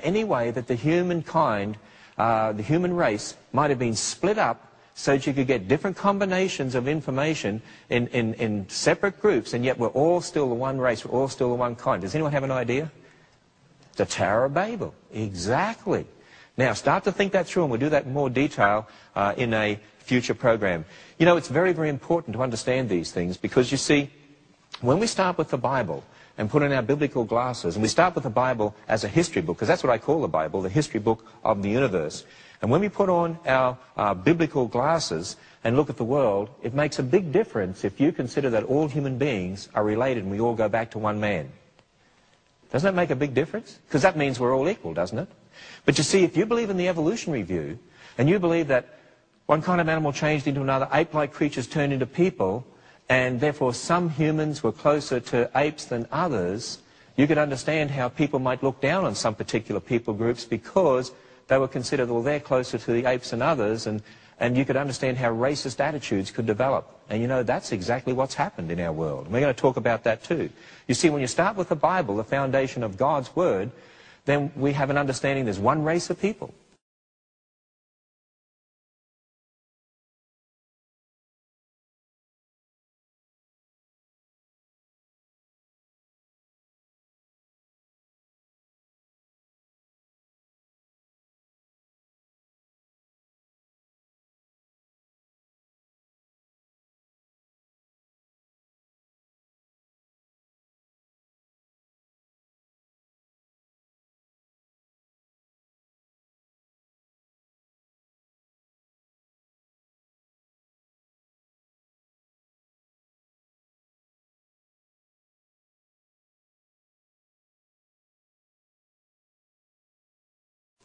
any way that the humankind, the human race, might have been split up so that you could get different combinations of information in separate groups, and yet we're all still the one race, we're all still the one kind. Does anyone have an idea? The Tower of Babel. Exactly. Now, start to think that through, and we'll do that in more detail in a future program. You know, it's very, very important to understand these things, because, you see, when we start with the Bible and put on our biblical glasses, and we start with the Bible as a history book, because that's what I call the Bible, the history book of the universe. And when we put on our biblical glasses and look at the world, it makes a big difference if you consider that all human beings are related and we all go back to one man. Doesn't that make a big difference? Because that means we're all equal, doesn't it? But you see, if you believe in the evolutionary view, and you believe that one kind of animal changed into another, ape-like creatures turned into people, and therefore some humans were closer to apes than others, you could understand how people might look down on some particular people groups because they were considered, well, they're closer to the apes than others, and you could understand how racist attitudes could develop. And you know, that's exactly what's happened in our world. And we're going to talk about that too. You see, when you start with the Bible, the foundation of God's Word, then we have an understanding there's one race of people.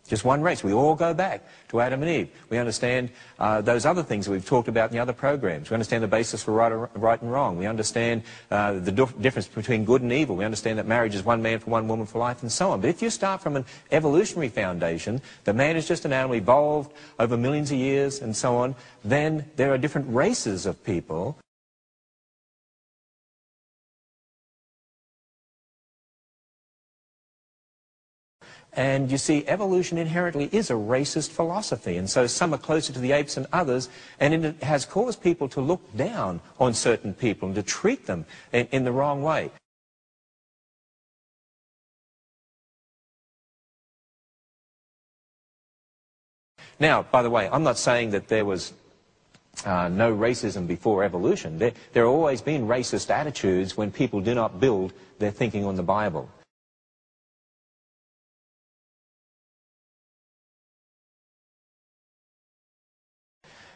Just one race. We all go back to Adam and Eve. We understand those other things that we've talked about in the other programs. We understand the basis for right and wrong. We understand the difference between good and evil. We understand that marriage is one man for one woman for life, and so on. But if you start from an evolutionary foundation, that man is just an animal, evolved over millions of years and so on, then there are different races of people. And you see, evolution inherently is a racist philosophy, and so some are closer to the apes than others, and it has caused people to look down on certain people and to treat them in the wrong way. Now, by the way, I'm not saying that there was no racism before evolution. There have always been racist attitudes when people do not build their thinking on the Bible.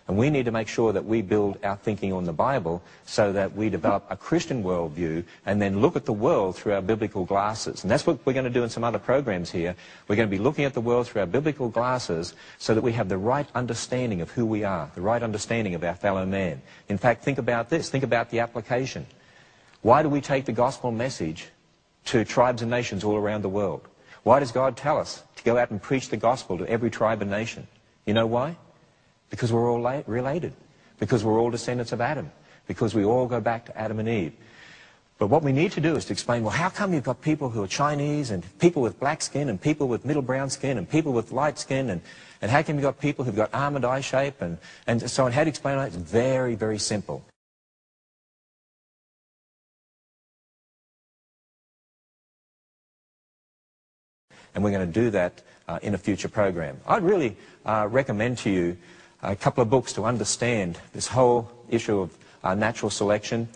And we need to make sure that we build our thinking on the Bible so that we develop a Christian worldview and then look at the world through our biblical glasses. And that's what we're going to do in some other programs here. We're going to be looking at the world through our biblical glasses so that we have the right understanding of who we are, the right understanding of our fellow man. In fact, think about this. Think about the application. Why do we take the gospel message to tribes and nations all around the world? Why does God tell us to go out and preach the gospel to every tribe and nation? You know why? Because we're all related, because we're all descendants of Adam, because we all go back to Adam and Eve. But what we need to do is to explain, well, how come you've got people who are Chinese and people with black skin and people with middle brown skin and people with light skin, and how come you've got people who've got almond eye shape and so on? How to explain that? It's very, very simple. And we're going to do that in a future program. I'd really recommend to you a couple of books to understand this whole issue of natural selection.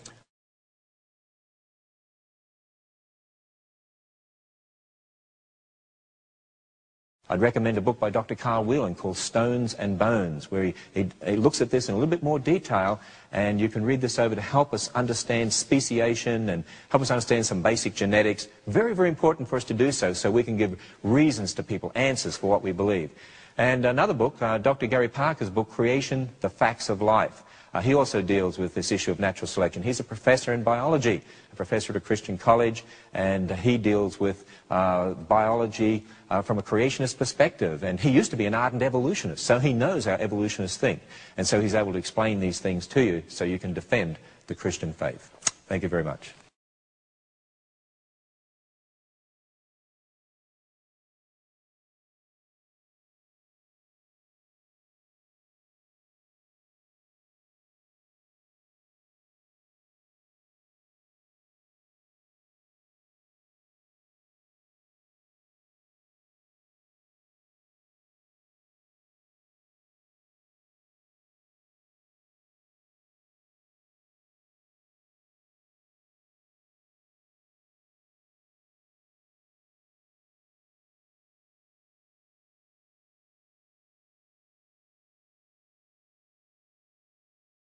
I'd recommend a book by Dr. Carl Whelan called Stones and Bones, where he looks at this in a little bit more detail, and you can read this over to help us understand speciation and help us understand some basic genetics. Very, very important for us to do so we can give reasons to people, answers for what we believe. And another book, Dr. Gary Parker's book, Creation, The Facts of Life. He also deals with this issue of natural selection. He's a professor in biology, a professor at a Christian college, and he deals with biology from a creationist perspective. And he used to be an ardent evolutionist, so he knows how evolutionists think. And so he's able to explain these things to you so you can defend the Christian faith. Thank you very much.